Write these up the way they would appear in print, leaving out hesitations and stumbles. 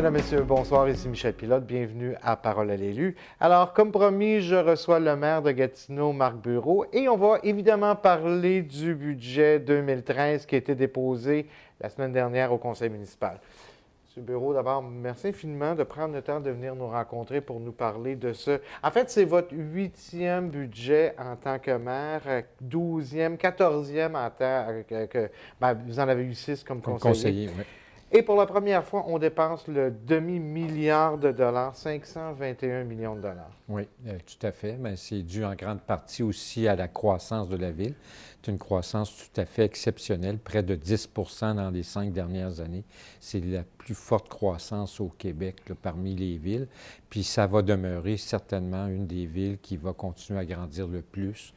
Mesdames, Messieurs, bonsoir, ici Michel Pilote, bienvenue à Parole à l'élu. Alors, comme promis, je reçois le maire de Gatineau, Marc Bureau, et on va évidemment parler du budget 2013 qui a été déposé la semaine dernière au conseil municipal. Monsieur Bureau, d'abord, merci infiniment de prendre le temps de venir nous rencontrer pour nous parler de ce... En fait, c'est votre 8e budget en tant que maire, 12e, 14e en tant que... vous en avez eu 6 comme conseiller. Oui. Et pour la première fois, on dépense le demi-milliard de dollars, 521 millions de dollars. Oui, tout à fait. Mais c'est dû en grande partie aussi à la croissance de la ville. C'est une croissance tout à fait exceptionnelle, près de 10 dans les 5 dernières années. C'est la plus forte croissance au Québec là, parmi les villes. Puis ça va demeurer certainement une des villes qui va continuer à grandir le plus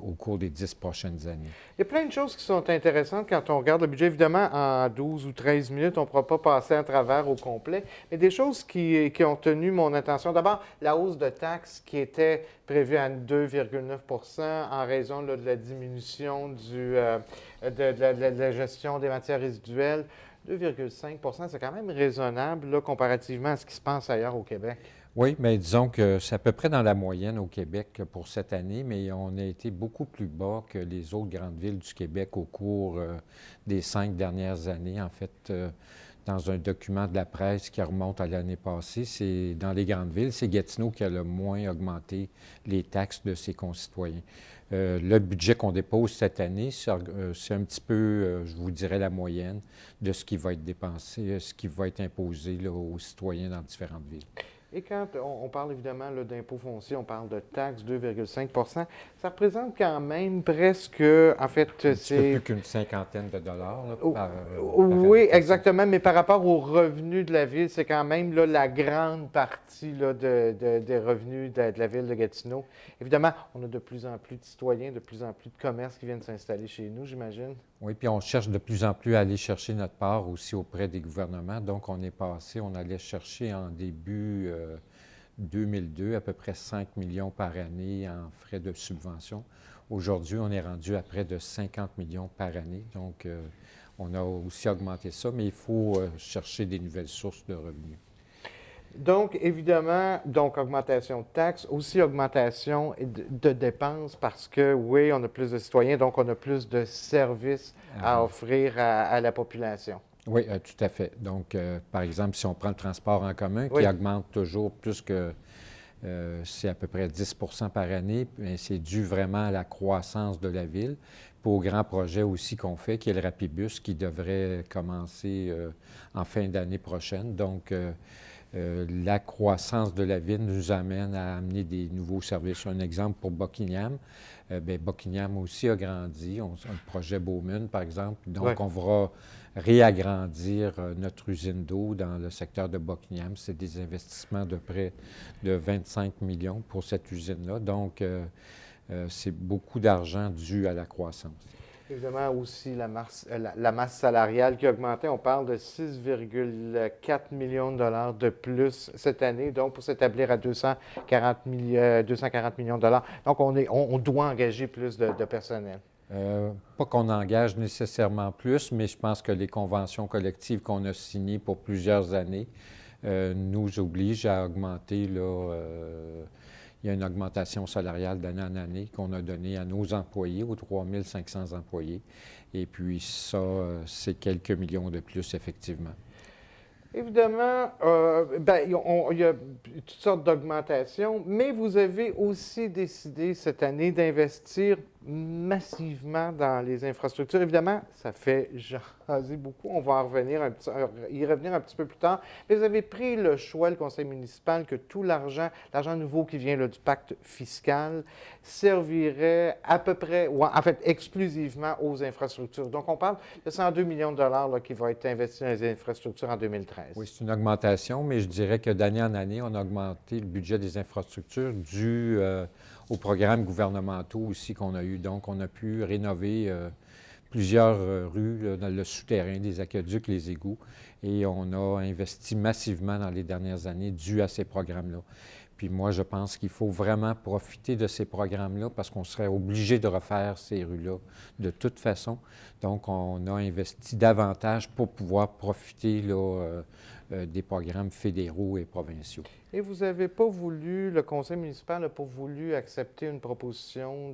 au cours des 10 prochaines années. Il y a plein de choses qui sont intéressantes quand on regarde le budget. Évidemment, en 12 ou 13 minutes, on ne pourra pas passer à travers au complet, mais des choses qui ont tenu mon attention. D'abord, la hausse de taxes qui était prévue à 2,9 en raison là, de la diminution de la gestion des matières résiduelles. 2,5 c'est quand même raisonnable là, comparativement à ce qui se passe ailleurs au Québec. Oui, mais disons que c'est à peu près dans la moyenne au Québec pour cette année, mais on a été beaucoup plus bas que les autres grandes villes du Québec au cours des 5 dernières années. En fait, dans un document de la presse qui remonte à l'année passée, c'est dans les grandes villes, c'est Gatineau qui a le moins augmenté les taxes de ses concitoyens. Le budget qu'on dépose cette année, c'est un petit peu, je vous dirais, la moyenne de ce qui va être dépensé, ce qui va être imposé là, aux citoyens dans différentes villes. Et quand on parle évidemment d'impôts fonciers, on parle de taxes, 2,5 ça représente quand même presque, en fait, c'est... Un peu plus qu'une cinquantaine de dollars là, par oui, habitant. exactement, mais par rapport aux revenus de la ville, c'est quand même là, la grande partie là, des revenus de la ville de Gatineau. Évidemment, on a de plus en plus de citoyens, de plus en plus de commerces qui viennent s'installer chez nous, j'imagine. Oui, puis on cherche de plus en plus à aller chercher notre part aussi auprès des gouvernements. Donc, on allait chercher en début 2002 à peu près 5 millions par année en frais de subvention. Aujourd'hui, on est rendu à près de 50 millions par année. Donc, on a aussi augmenté ça, mais il faut chercher des nouvelles sources de revenus. Donc, évidemment, augmentation de taxes, aussi augmentation de dépenses parce que, oui, on a plus de citoyens, donc on a plus de services à offrir à la population. Oui, tout à fait. Donc, par exemple, si on prend le transport en commun, qui augmente toujours plus que, c'est à peu près 10 par année, c'est dû vraiment à la croissance de la ville. Puis au grand projet aussi qu'on fait, qui est le Rapibus, qui devrait commencer en fin d'année prochaine. Donc, la croissance de la ville nous amène à amener des nouveaux services. Un exemple pour Buckingham. Buckingham aussi a grandi. On a le projet Bowman, par exemple. Donc, on va réagrandir notre usine d'eau dans le secteur de Buckingham. C'est des investissements de près de 25 millions pour cette usine-là. Donc, c'est beaucoup d'argent dû à la croissance. Évidemment, aussi la masse salariale qui a augmenté. On parle de 6,4 millions de dollars de plus cette année, donc pour s'établir à 240 millions de dollars. Donc, on doit engager plus de personnel. Pas qu'on engage nécessairement plus, mais je pense que les conventions collectives qu'on a signées pour plusieurs années nous obligent à augmenter là, il y a une augmentation salariale d'année en année qu'on a donnée à nos employés, aux 3 500 employés. Et puis ça, c'est quelques millions de plus, effectivement. Évidemment, il y a toutes sortes d'augmentations, mais vous avez aussi décidé cette année d'investir massivement dans les infrastructures. Évidemment, ça fait jaser beaucoup. On va y revenir un petit peu plus tard. Mais vous avez pris le choix, le conseil municipal, que tout l'argent nouveau qui vient là, du pacte fiscal, servirait à peu près, ou en fait exclusivement aux infrastructures. Donc, on parle de 102 millions de dollars là, qui vont être investis dans les infrastructures en 2013. Oui, c'est une augmentation, mais je dirais que d'année en année, on a augmenté le budget des infrastructures dû aux programmes gouvernementaux aussi qu'on a eu. Donc, on a pu rénover plusieurs rues dans le souterrain, des aqueducs, les égouts, et on a investi massivement dans les dernières années dû à ces programmes-là. Puis moi, je pense qu'il faut vraiment profiter de ces programmes-là parce qu'on serait obligé de refaire ces rues-là de toute façon. Donc, on a investi davantage pour pouvoir profiter là, des programmes fédéraux et provinciaux. Et vous n'avez pas voulu, le conseil municipal n'a pas voulu accepter une proposition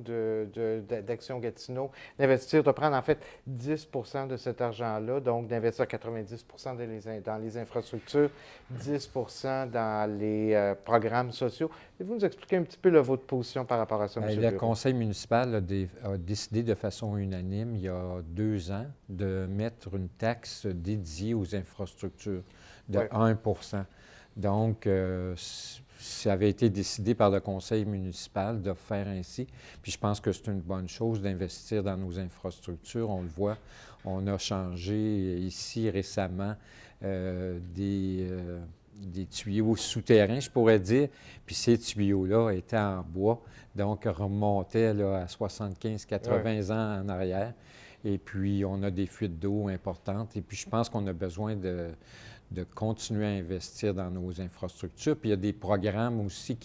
d'Action Gatineau, d'investir, de prendre en fait 10 de cet argent-là, donc d'investir 90 dans les infrastructures, 10 dans les programmes sociaux. Et vous nous expliquer un petit peu là, votre position par rapport à ça, M. Le Bureau? conseil municipal a décidé de façon unanime, il y a 2 ans, de mettre une taxe dédiée aux infrastructures de 1 Donc, ça avait été décidé par le conseil municipal de faire ainsi. Puis je pense que c'est une bonne chose d'investir dans nos infrastructures. On le voit, on a changé ici récemment des tuyaux souterrains, je pourrais dire. Puis ces tuyaux-là étaient en bois, donc remontaient là, à 75-80 ans en arrière. Et puis, on a des fuites d'eau importantes. Et puis, je pense qu'on a besoin de continuer à investir dans nos infrastructures. Puis il y a des programmes aussi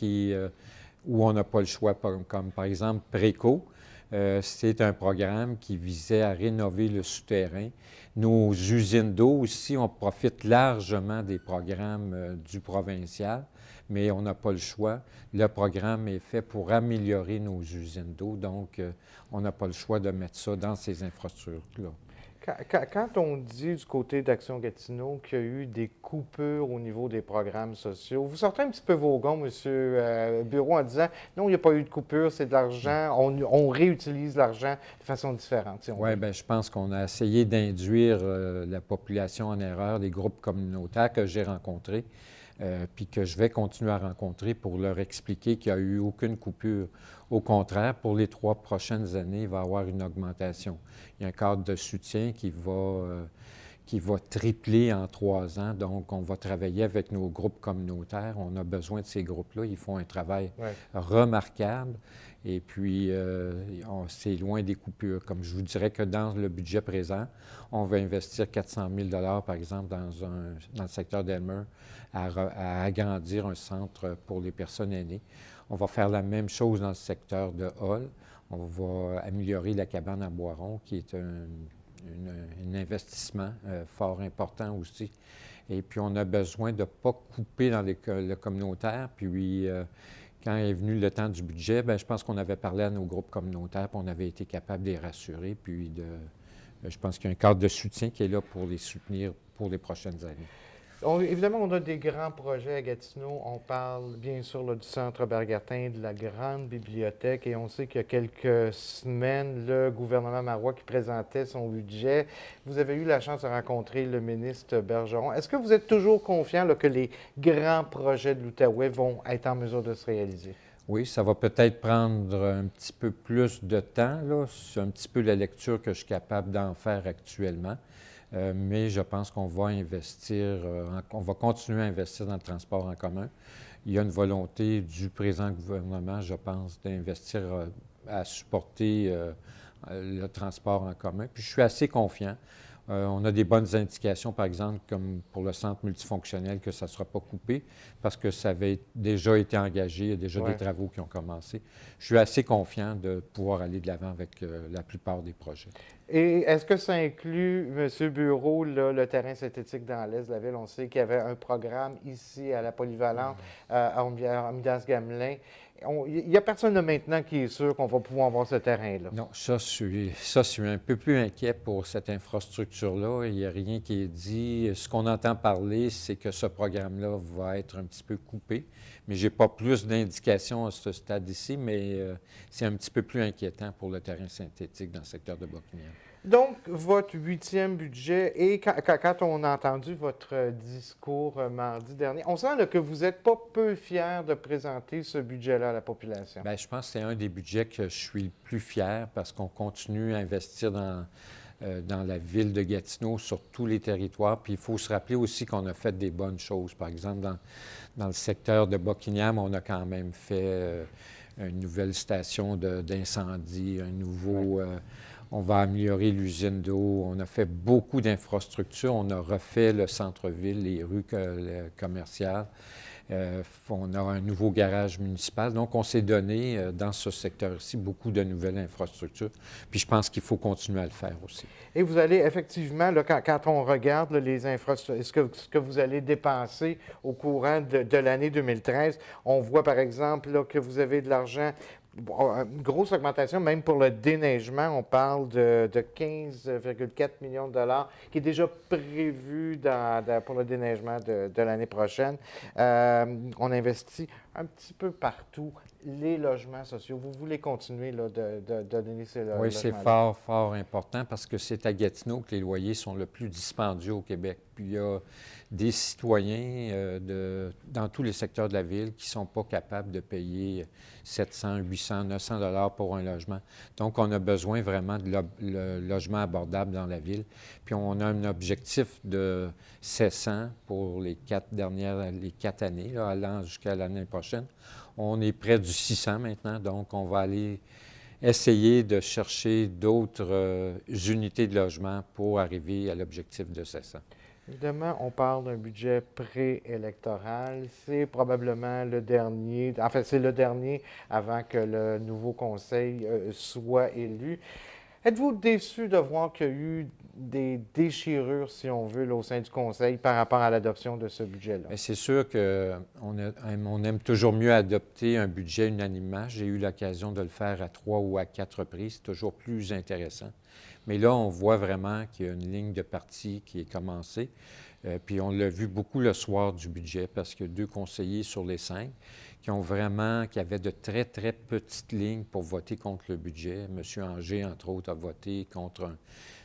où on n'a pas le choix, comme par exemple Préco. C'est un programme qui visait à rénover le souterrain. Nos usines d'eau aussi, on profite largement des programmes du provincial, mais on n'a pas le choix. Le programme est fait pour améliorer nos usines d'eau, donc on n'a pas le choix de mettre ça dans ces infrastructures-là. Quand on dit du côté d'Action Gatineau qu'il y a eu des coupures au niveau des programmes sociaux, vous sortez un petit peu vos gonds, M. Bureau, en disant non, il n'y a pas eu de coupure, c'est de l'argent, on réutilise l'argent de façon différente. Si oui, bien, je pense qu'on a essayé d'induire la population en erreur, les groupes communautaires que j'ai rencontrés, puis que je vais continuer à rencontrer pour leur expliquer qu'il n'y a eu aucune coupure. Au contraire, pour les 3 prochaines années, il va y avoir une augmentation. Il y a un cadre de soutien qui va tripler en 3 ans. Donc, on va travailler avec nos groupes communautaires. On a besoin de ces groupes-là. Ils font un travail remarquable. Et puis, c'est loin des coupures. Comme je vous dirais que dans le budget présent, on va investir 400 000 par exemple, dans le secteur d'Elmer, à agrandir un centre pour les personnes aînées. On va faire la même chose dans le secteur de Hall. On va améliorer la cabane à Boiron, qui est un investissement fort important aussi. Et puis, on a besoin de ne pas couper dans le communautaire. Puis, quand est venu le temps du budget, bien, je pense qu'on avait parlé à nos groupes communautaires, puis on avait été capable de les rassurer. Puis, je pense qu'il y a un cadre de soutien qui est là pour les soutenir pour les prochaines années. Évidemment, on a des grands projets à Gatineau. On parle bien sûr là, du Centre Bergatin, de la grande bibliothèque, et on sait qu'il y a quelques semaines, le gouvernement marois qui présentait son budget. Vous avez eu la chance de rencontrer le ministre Bergeron. Est-ce que vous êtes toujours confiant là, que les grands projets de l'Outaouais vont être en mesure de se réaliser? Oui, ça va peut-être prendre un petit peu plus de temps, là. C'est un petit peu la lecture que je suis capable d'en faire actuellement. Mais je pense qu'on va investir, on va continuer à investir dans le transport en commun. Il y a une volonté du présent gouvernement, je pense, d'investir à supporter le transport en commun. Puis je suis assez confiant. On a des bonnes indications, par exemple, comme pour le centre multifonctionnel, que ça ne sera pas coupé parce que ça avait déjà été engagé, il y a déjà des travaux qui ont commencé. Je suis assez confiant de pouvoir aller de l'avant avec la plupart des projets. Et est-ce que ça inclut, M. Bureau, là, le terrain synthétique dans l'est de la ville? On sait qu'il y avait un programme ici à la Polyvalente, à Midas-Gamelin. Il n'y a personne là maintenant qui est sûr qu'on va pouvoir avoir ce terrain-là. Non, je suis un peu plus inquiet pour cette infrastructure-là. Il n'y a rien qui est dit. Ce qu'on entend parler, c'est que ce programme-là va être un petit peu coupé. Mais je n'ai pas plus d'indications à ce stade ici, mais c'est un petit peu plus inquiétant pour le terrain synthétique dans le secteur de Buckingham. Donc, votre 8e budget, et quand on a entendu votre discours mardi dernier, on sent là, que vous n'êtes pas peu fier de présenter ce budget-là à la population. Bien, je pense que c'est un des budgets que je suis le plus fier parce qu'on continue à investir dans la ville de Gatineau, sur tous les territoires. Puis il faut se rappeler aussi qu'on a fait des bonnes choses. Par exemple, dans le secteur de Buckingham, on a quand même fait une nouvelle station d'incendie, un nouveau... on va améliorer l'usine d'eau. On a fait beaucoup d'infrastructures. On a refait le centre-ville, les rues commerciales. On a un nouveau garage municipal. Donc, on s'est donné, dans ce secteur-ci, beaucoup de nouvelles infrastructures. Puis, je pense qu'il faut continuer à le faire aussi. Et vous allez effectivement, là, quand on regarde là, les infrastructures, ce que vous allez dépenser au courant de l'année 2013, on voit par exemple là, que vous avez de l'argent. Une grosse augmentation, même pour le déneigement, on parle de 15,4 millions de dollars qui est déjà prévu pour le déneigement de l'année prochaine. On investit un petit peu partout les logements sociaux. Vous voulez continuer là, de donner ces logements? Oui, c'est fort, fort important parce que c'est à Gatineau que les loyers sont le plus dispendieux au Québec. Puis il y a des citoyens dans tous les secteurs de la ville qui ne sont pas capables de payer 700, 800, 900 dollars pour un logement. Donc, on a besoin vraiment de logement abordable dans la ville. Puis, on a un objectif de 700 pour les 4 années, là, allant jusqu'à l'année prochaine. On est près du 600 maintenant, donc on va aller essayer de chercher d'autres unités de logement pour arriver à l'objectif de 700. Évidemment, on parle d'un budget préélectoral. C'est probablement le dernier, enfin, c'est le dernier avant que le nouveau conseil soit élu. Êtes-vous déçu de voir qu'il y a eu des déchirures, si on veut, là, au sein du conseil par rapport à l'adoption de ce budget-là? Bien, c'est sûr qu'on aime toujours mieux adopter un budget unanimement. J'ai eu l'occasion de le faire à 3 ou à 4 reprises. C'est toujours plus intéressant. Mais là, on voit vraiment qu'il y a une ligne de parti qui est commencée. Puis on l'a vu beaucoup le soir du budget parce qu'il y a 2 conseillers sur les 5 qui avaient de très, très petites lignes pour voter contre le budget. M. Anger, entre autres, a voté contre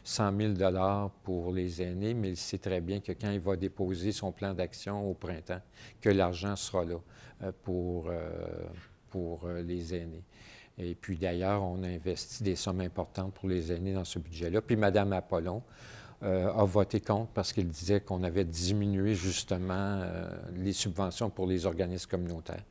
100 000 $ pour les aînés, mais il sait très bien que quand il va déposer son plan d'action au printemps, que l'argent sera là pour les aînés. Et puis d'ailleurs, on a investi des sommes importantes pour les aînés dans ce budget-là. Puis Mme Apollon a voté contre parce qu'il disait qu'on avait diminué justement les subventions pour les organismes communautaires,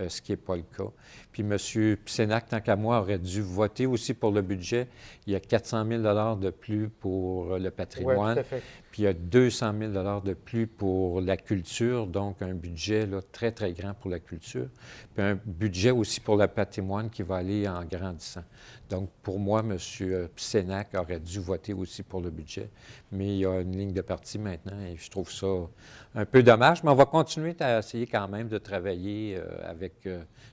ce qui n'est pas le cas. Puis M. Psenac, tant qu'à moi, aurait dû voter aussi pour le budget. Il y a 400 000 $ de plus pour le patrimoine. Oui, tout à fait. Puis il y a 200 000 $ de plus pour la culture, donc un budget là, très, très grand pour la culture. Puis un budget aussi pour le patrimoine qui va aller en grandissant. Donc, pour moi, M. Psenac aurait dû voter aussi pour le budget. Mais il y a une ligne de parti maintenant et je trouve ça un peu dommage. Mais on va continuer à essayer quand même de travailler avec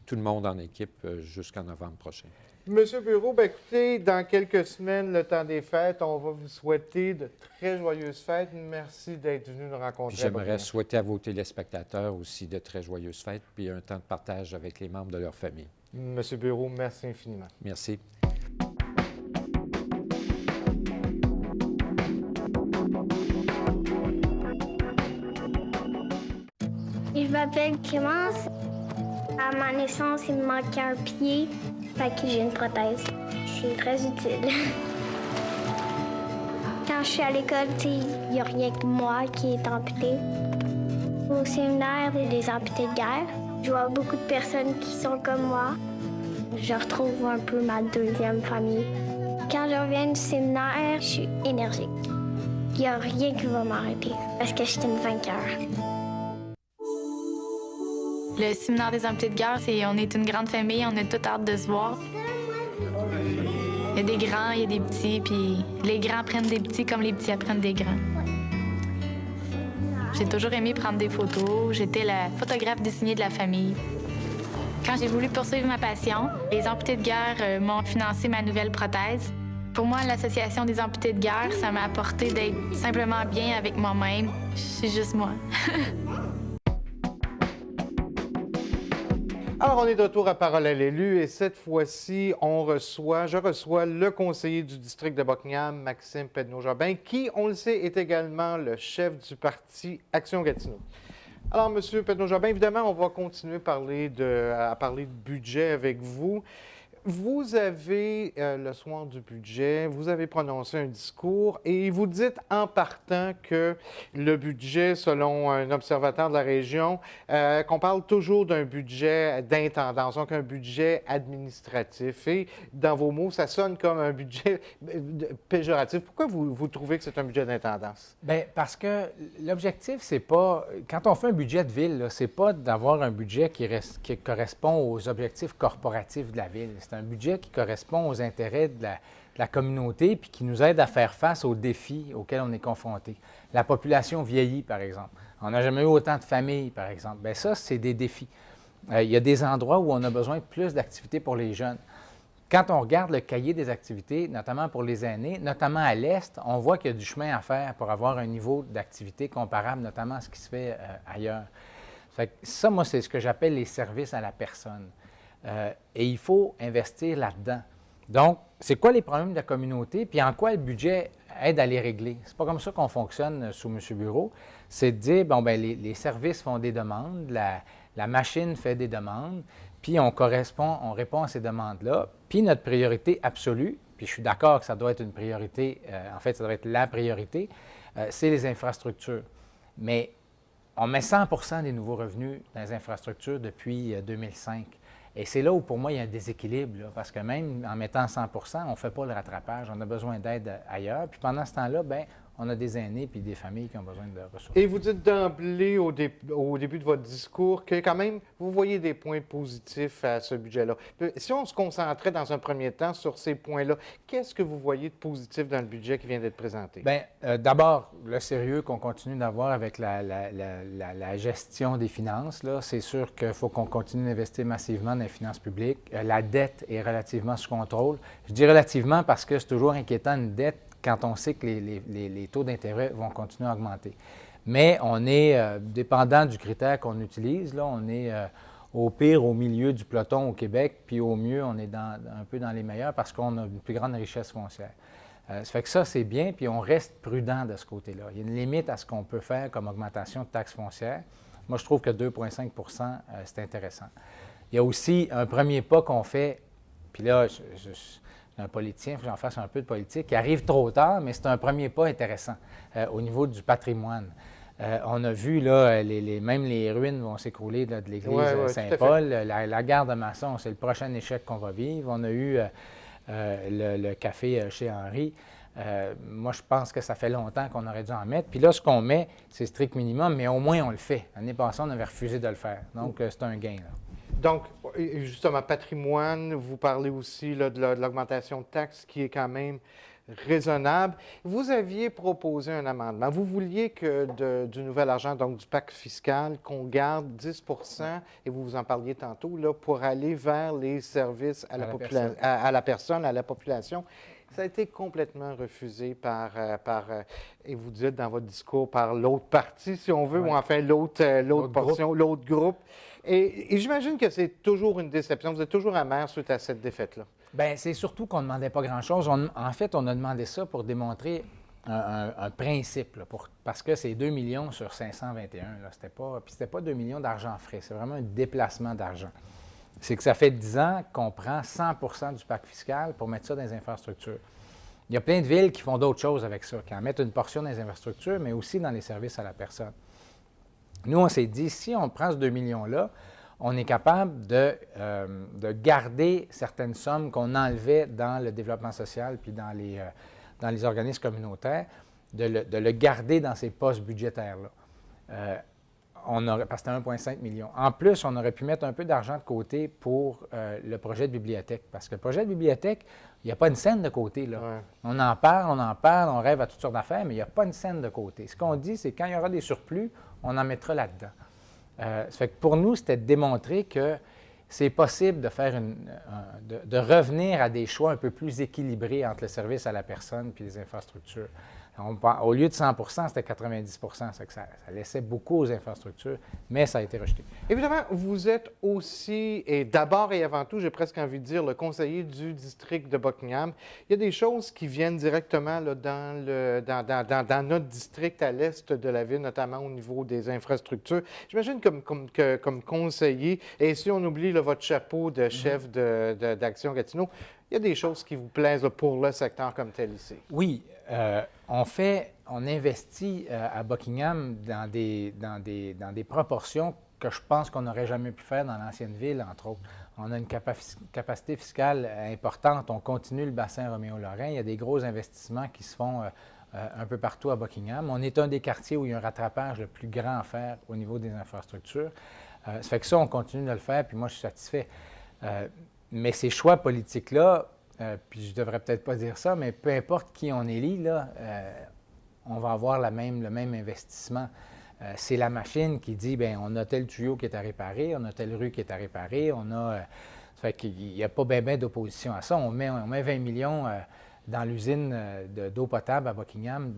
tout le monde en équipe jusqu'en novembre prochain. Monsieur Bureau, bien, écoutez, dans quelques semaines, le temps des fêtes, on va vous souhaiter de très joyeuses fêtes. Merci d'être venu nous rencontrer. J'aimerais souhaiter à vos téléspectateurs aussi de très joyeuses fêtes puis un temps de partage avec les membres de leur famille. Monsieur Bureau, merci infiniment. Merci. Je m'appelle Clémence. À ma naissance, il me manquait un pied, fait que j'ai une prothèse. C'est très utile. Quand je suis à l'école, il n'y a rien que moi qui est amputé. Au séminaire, il y a des amputés de guerre. Je vois beaucoup de personnes qui sont comme moi. Je retrouve un peu ma deuxième famille. Quand je reviens du séminaire, je suis énergique. Il n'y a rien qui va m'arrêter parce que je suis une vainqueur. Le séminaire des amputés de guerre, on est une grande famille, on a toute hâte de se voir. Il y a des grands, il y a des petits, puis les grands apprennent des petits comme les petits apprennent des grands. J'ai toujours aimé prendre des photos. J'étais la photographe désignée de la famille. Quand j'ai voulu poursuivre ma passion, les amputés de guerre m'ont financé ma nouvelle prothèse. Pour moi, l'Association des amputés de guerre, ça m'a apporté d'être simplement bien avec moi-même. Je suis juste moi. Alors, on est de retour à Parole à l'élu et cette fois-ci, je reçois le conseiller du district de Buckingham, Maxime Pedneau-Jobin, qui, on le sait, est également le chef du parti Action Gatineau. Alors, M. Pedneau-Jobin, évidemment, on va continuer à parler de budget avec vous. vous avez, le soir du budget, vous avez prononcé un discours et vous dites en partant que le budget, selon un observateur de la région, qu'on parle toujours d'un budget d'intendance, donc un budget administratif. Et dans vos mots, ça sonne comme un budget péjoratif. Pourquoi vous trouvez que c'est un budget d'intendance? Bien, parce que l'objectif, c'est pas, quand on fait un budget de ville, là, c'est pas d'avoir un budget qui correspond aux objectifs corporatifs de la ville. C'est un budget qui correspond aux intérêts de la communauté puis qui nous aide à faire face aux défis auxquels on est confronté. La population vieillit, par exemple. On n'a jamais eu autant de familles, par exemple. Bien, ça, c'est des défis. Il y a des endroits où on a besoin de plus d'activités pour les jeunes. Quand on regarde le cahier des activités, notamment pour les aînés, notamment à l'Est, on voit qu'il y a du chemin à faire pour avoir un niveau d'activité comparable, notamment à ce qui se fait ailleurs. Fait que ça, moi, c'est ce que j'appelle les services à la personne. Et il faut investir là-dedans. Donc, c'est quoi les problèmes de la communauté, puis en quoi le budget aide à les régler? C'est pas comme ça qu'on fonctionne sous M. Bureau. C'est de dire, bon, bien, les services font des demandes, la machine fait des demandes, puis on répond à ces demandes-là. Puis notre priorité absolue, puis je suis d'accord que ça doit être une priorité, en fait, ça doit être la priorité, c'est les infrastructures. Mais on met 100 des nouveaux revenus dans les infrastructures depuis 2005. Et c'est là où, pour moi, il y a un déséquilibre, là, parce que même en mettant 100 on ne fait pas le rattrapage. On a besoin d'aide ailleurs. Puis pendant ce temps-là, bien, on a des aînés puis des familles qui ont besoin de ressources. Et vous dites d'emblée, au début de votre discours, que quand même, vous voyez des points positifs à ce budget-là. Si on se concentrait dans un premier temps sur ces points-là, qu'est-ce que vous voyez de positif dans le budget qui vient d'être présenté? Bien, d'abord, le sérieux qu'on continue d'avoir avec la gestion des finances, là, c'est sûr qu'il faut qu'on continue d'investir massivement dans les finances publiques. La dette est relativement sous contrôle. Je dis relativement parce que c'est toujours inquiétant une dette quand on sait que les taux d'intérêt vont continuer à augmenter. Mais on est, dépendant du critère qu'on utilise, là, on est au pire au milieu du peloton au Québec, puis au mieux, on est un peu dans les meilleurs parce qu'on a une plus grande richesse foncière. Ça fait que ça, c'est bien, puis on reste prudent de ce côté-là. Il y a une limite à ce qu'on peut faire comme augmentation de taxes foncières. Moi, je trouve que 2,5 c'est intéressant. Il y a aussi un premier pas qu'on fait, puis là, je suis un politicien, il faut que j'en fasse un peu de politique, qui arrive trop tard, mais c'est un premier pas intéressant au niveau du patrimoine. On a vu, là, même les ruines vont s'écrouler là, de l'église Saint-Paul. La gare de Masson, c'est le prochain échec qu'on va vivre. On a eu le café chez Henri. Moi, je pense que ça fait longtemps qu'on aurait dû en mettre. Puis là, ce qu'on met, c'est strict minimum, mais au moins, on le fait. L'année passée, on avait refusé de le faire. Donc, c'est un gain, là. Donc, justement, patrimoine, vous parlez aussi là, de l'augmentation de taxes qui est quand même raisonnable. Vous aviez proposé un amendement. Vous vouliez que du nouvel argent, donc du pacte fiscal, qu'on garde 10 et vous en parliez tantôt, là, pour aller vers les services à la personne, à la population. Ça a été complètement refusé et vous dites dans votre discours, par l'autre partie, si on veut, ou enfin l'autre portion, l'autre groupe. Et j'imagine que c'est toujours une déception. Vous êtes toujours amer suite à cette défaite-là. Bien, c'est surtout qu'on ne demandait pas grand-chose. En fait, on a demandé ça pour démontrer un principe, là, parce que c'est 2 millions sur 521. C'était pas 2 millions d'argent frais. C'est vraiment un déplacement d'argent. C'est que ça fait 10 ans qu'on prend 100 du pacte fiscal pour mettre ça dans les infrastructures. Il y a plein de villes qui font d'autres choses avec ça, qui en mettent une portion dans les infrastructures, mais aussi dans les services à la personne. Nous, on s'est dit, si on prend ce 2 millions-là, on est capable de garder certaines sommes qu'on enlevait dans le développement social puis dans les organismes communautaires, de le garder dans ces postes budgétaires-là. Parce que c'était 1,5 million. En plus, on aurait pu mettre un peu d'argent de côté pour le projet de bibliothèque. Parce que le projet de bibliothèque, il n'y a pas une scène de côté, là. Ouais. On en parle, on rêve à toutes sortes d'affaires, mais il n'y a pas une scène de côté. Ce qu'on dit, c'est que quand il y aura des surplus, on en mettra là-dedans. Ça fait que pour nous, c'était de démontrer que c'est possible de faire de revenir à des choix un peu plus équilibrés entre le service à la personne et les infrastructures. Au lieu de 100 c'était 90 ça laissait beaucoup aux infrastructures, mais ça a été rejeté. Évidemment, vous êtes aussi, et d'abord et avant tout, j'ai presque envie de dire, le conseiller du district de Buckingham. Il y a des choses qui viennent directement là, dans notre district à l'est de la ville, notamment au niveau des infrastructures. J'imagine comme conseiller, et si on oublie là, votre chapeau de chef d'Action Gatineau, il y a des choses qui vous plaisent là, pour le secteur comme tel ici. Oui, on investit à Buckingham dans des proportions que je pense qu'on n'aurait jamais pu faire dans l'ancienne ville, entre autres. On a une capacité fiscale importante. On continue le bassin Roméo-Lorrain. Il y a des gros investissements qui se font un peu partout à Buckingham. On est un des quartiers où il y a un rattrapage le plus grand à faire au niveau des infrastructures. Ça fait que ça, on continue de le faire, puis moi, je suis satisfait. Mais ces choix politiques-là, puis je devrais peut-être pas dire ça, mais peu importe qui on élit, là, on va avoir le même investissement. C'est la machine qui dit, bien, on a tel tuyau qui est à réparer, on a telle rue qui est à réparer, ça fait qu'il n'y a pas bien d'opposition à ça. On met 20 millions dans l'usine d'eau potable à Buckingham,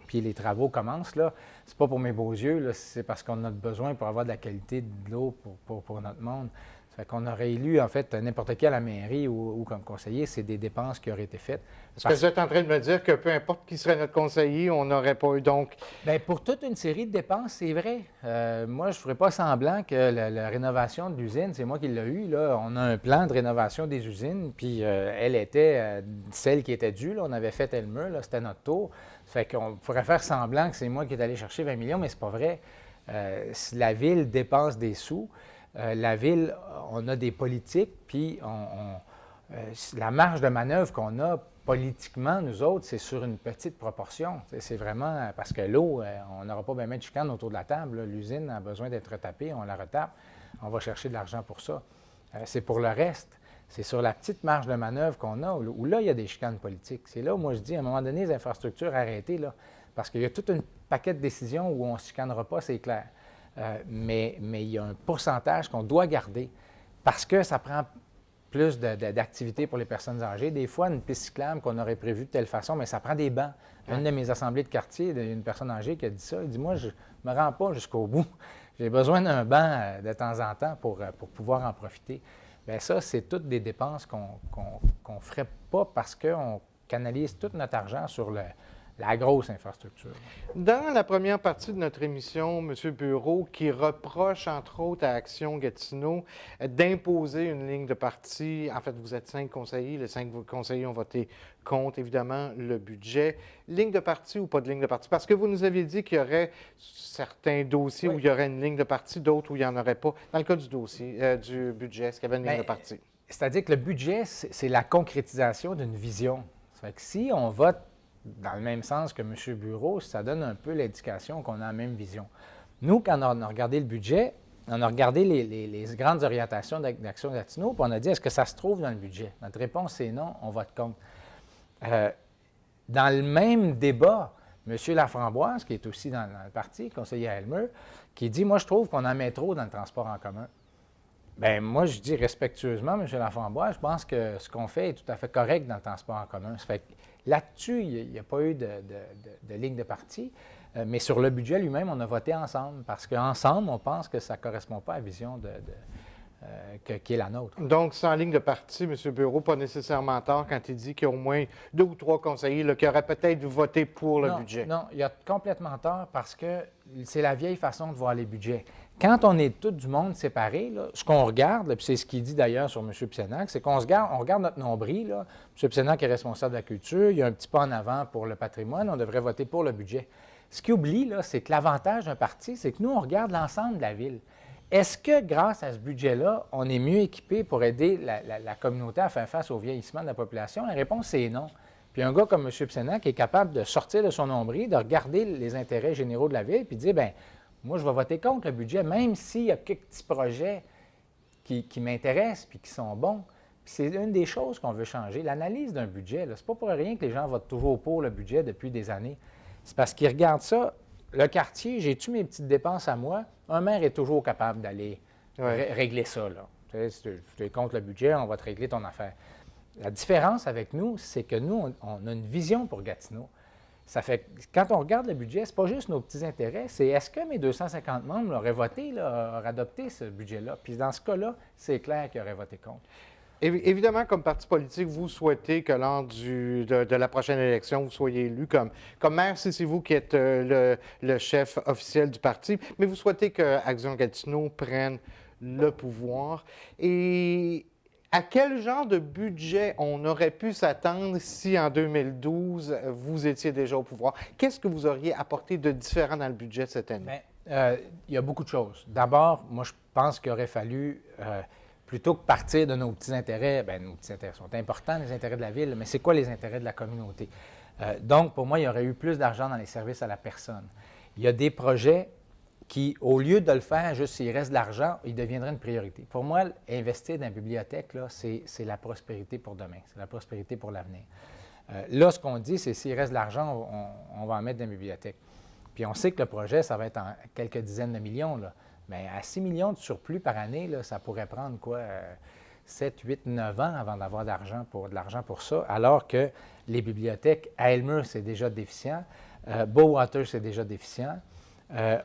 puis les travaux commencent, là. C'est pas pour mes beaux yeux, là, c'est parce qu'on a besoin pour avoir de la qualité de l'eau pour notre monde. Fait qu'on aurait élu, en fait, n'importe qui à la mairie ou comme conseiller, c'est des dépenses qui auraient été faites. Est-ce que vous êtes en train de me dire que peu importe qui serait notre conseiller, on n'aurait pas eu donc... Bien, pour toute une série de dépenses, c'est vrai. Moi, je ne ferais pas semblant que la rénovation de l'usine, c'est moi qui l'ai eu. Là. On a un plan de rénovation des usines, puis elle était celle qui était due. Là. On avait fait Elmer, là, c'était notre tour. Fait qu'on pourrait faire semblant que c'est moi qui est allé chercher 20 millions, mais c'est pas vrai. Si la ville dépense des sous, la ville, on a des politiques, puis la marge de manœuvre qu'on a politiquement, nous autres, c'est sur une petite proportion. C'est vraiment parce que l'eau, on n'aura pas bien de chicane autour de la table. L'usine a besoin d'être retapée, on la retape, on va chercher de l'argent pour ça. C'est pour le reste. C'est sur la petite marge de manœuvre qu'on a, où là, il y a des chicanes politiques. C'est là où moi je dis, à un moment donné, les infrastructures, arrêtez, là, parce qu'il y a tout un paquet de décisions où on ne se chicanera pas, c'est clair. Mais il y a un pourcentage qu'on doit garder parce que ça prend plus d'activités pour les personnes âgées. Des fois, une piste cyclable qu'on aurait prévue de telle façon, mais ça prend des bancs. Une de mes assemblées de quartier, une personne âgée qui a dit ça, il dit « Moi, je ne me rends pas jusqu'au bout. J'ai besoin d'un banc de temps en temps pour pouvoir en profiter. » Bien ça, c'est toutes des dépenses qu'on ne ferait pas parce qu'on canalise tout notre argent sur la grosse infrastructure. Dans la première partie de notre émission, M. Bureau, qui reproche, entre autres, à Action Gatineau d'imposer une ligne de parti. En fait, vous êtes 5 conseillers. Les 5 conseillers ont voté contre, évidemment, le budget. Ligne de parti ou pas de ligne de parti? Parce que vous nous aviez dit qu'il y aurait certains dossiers où il y aurait une ligne de parti, d'autres où il n'y en aurait pas. Dans le cas du dossier, du budget, est-ce qu'il y avait une ligne de parti? C'est-à-dire que le budget, c'est la concrétisation d'une vision. Ça fait que si on vote dans le même sens que M. Bureau, ça donne un peu l'indication qu'on a la même vision. Nous, quand on a regardé le budget, on a regardé les grandes orientations d'Action Gatineau, puis on a dit, est-ce que ça se trouve dans le budget? Notre réponse, c'est non, on vote contre. Dans le même débat, M. Laframboise, qui est aussi dans le parti, conseiller à Elmer, qui dit, moi, je trouve qu'on en met trop dans le transport en commun. Bien, moi, je dis respectueusement, M. Laframboise, je pense que ce qu'on fait est tout à fait correct dans le transport en commun. Ça fait que là-dessus, il n'y a pas eu de ligne de parti, mais sur le budget lui-même, on a voté ensemble, parce qu'ensemble, on pense que ça ne correspond pas à la vision qui est la nôtre. Donc, sans ligne de parti, M. Bureau, pas nécessairement tort quand il dit qu'il y a au moins 2 ou 3 conseillers là, qui auraient peut-être voté pour le budget. Non, il y a complètement tort parce que c'est la vieille façon de voir les budgets. Quand on est tout du monde séparé, là, ce qu'on regarde, puis c'est ce qu'il dit d'ailleurs sur M. Pisenac, c'est qu'on regarde notre nombril. Là. M. Pisenac est responsable de la culture, il y a un petit pas en avant pour le patrimoine, on devrait voter pour le budget. Ce qu'il oublie, là, c'est que l'avantage d'un parti, c'est que nous, on regarde l'ensemble de la ville. Est-ce que, grâce à ce budget-là, on est mieux équipé pour aider la communauté à faire face au vieillissement de la population? La réponse, c'est non. Puis un gars comme M. Pisenac est capable de sortir de son nombril, de regarder les intérêts généraux de la ville, puis de dire, bien, moi, je vais voter contre le budget, même s'il y a quelques petits projets qui m'intéressent puis qui sont bons. Puis c'est une des choses qu'on veut changer. L'analyse d'un budget, c'est pas pour rien que les gens votent toujours pour le budget depuis des années. C'est parce qu'ils regardent ça. Le quartier, j'ai-tu mes petites dépenses à moi? Un maire est toujours capable d'aller régler ça. Là. Tu sais, si tu es contre le budget, on va te régler ton affaire. La différence avec nous, c'est que nous, on a une vision pour Gatineau. Ça fait, quand on regarde le budget, ce n'est pas juste nos petits intérêts, c'est est-ce que mes 250 membres auraient voté, auraient adopté ce budget-là? Puis dans ce cas-là, c'est clair qu'ils auraient voté contre. Évidemment, comme parti politique, vous souhaitez que lors de la prochaine élection, vous soyez élu comme maire, si c'est vous qui êtes le chef officiel du parti, mais vous souhaitez que Action Gatineau prenne le pouvoir. Et à quel genre de budget on aurait pu s'attendre si en 2012, vous étiez déjà au pouvoir? Qu'est-ce que vous auriez apporté de différent dans le budget cette année? Bien, il y a beaucoup de choses. D'abord, moi, je pense qu'il aurait fallu, plutôt que partir de nos petits intérêts, bien, nos petits intérêts sont importants, les intérêts de la ville, mais c'est quoi les intérêts de la communauté? Donc, pour moi, il y aurait eu plus d'argent dans les services à la personne. Il y a des projets qui, au lieu de le faire juste s'il reste de l'argent, il deviendrait une priorité. Pour moi, investir dans la bibliothèque, là, c'est la prospérité pour demain, c'est la prospérité pour l'avenir. Là, ce qu'on dit, c'est s'il reste de l'argent, on va en mettre dans la bibliothèque. Puis on sait que le projet, ça va être en quelques dizaines de millions, là. Mais à 6 millions de surplus par année, là, ça pourrait prendre quoi? 7, 8, 9 ans avant d'avoir de l'argent pour ça, alors que les bibliothèques, à Elmer, c'est déjà déficient, Bowater, c'est déjà déficient.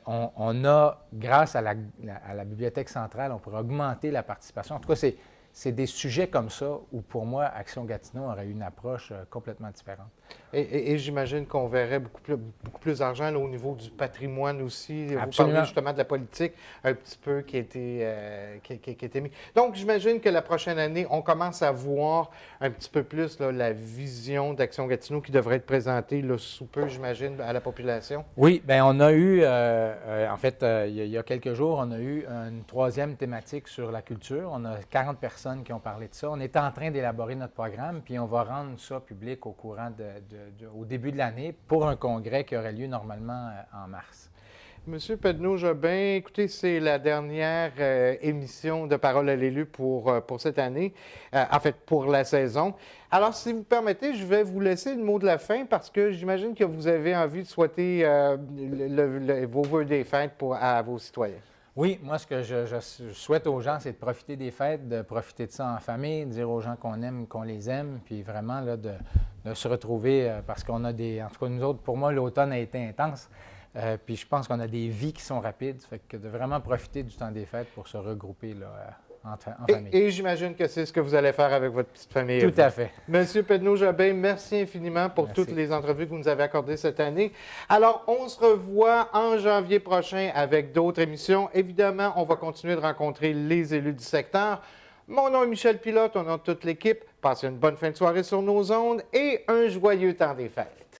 On a, grâce à la bibliothèque centrale, on pourrait augmenter la participation. En tout cas, c'est des sujets comme ça où, pour moi, Action Gatineau aurait eu une approche complètement différente. Et j'imagine qu'on verrait beaucoup plus d'argent au niveau du patrimoine aussi. Vous Absolument. parlez justement de la politique un petit peu qui a été mis. Donc, j'imagine que la prochaine année, on commence à voir un petit peu plus là, la vision d'Action Gatineau qui devrait être présentée là, sous peu, j'imagine, à la population. Oui, bien, on a eu, en fait, il y a quelques jours, on a eu une troisième thématique sur la culture. On a 40 personnes qui ont parlé de ça. On est en train d'élaborer notre programme, puis on va rendre ça public au courant au début de l'année pour un congrès qui aurait lieu normalement en mars. Monsieur Pedneau-Jobin, écoutez, c'est la dernière émission de Parole à l'élu pour cette année, en fait, pour la saison. Alors, si vous permettez, je vais vous laisser le mot de la fin parce que j'imagine que vous avez envie de souhaiter vos vœux des fêtes à vos citoyens. Oui, moi, ce que je souhaite aux gens, c'est de profiter des fêtes, de profiter de ça en famille, de dire aux gens qu'on aime, qu'on les aime, puis vraiment là, de se retrouver parce qu'on a en tout cas, nous autres, pour moi, l'automne a été intense. Puis je pense qu'on a des vies qui sont rapides, fait que de vraiment profiter du temps des fêtes pour se regrouper là, en famille. Et j'imagine que c'est ce que vous allez faire avec votre petite famille. Tout à fait. Monsieur Pedneau-Jobin, merci infiniment pour toutes les entrevues que vous nous avez accordées cette année. Alors, on se revoit en janvier prochain avec d'autres émissions. Évidemment, on va continuer de rencontrer les élus du secteur. Mon nom est Michel Pilote, au nom de toute l'équipe. Passez une bonne fin de soirée sur nos ondes et un joyeux temps des fêtes.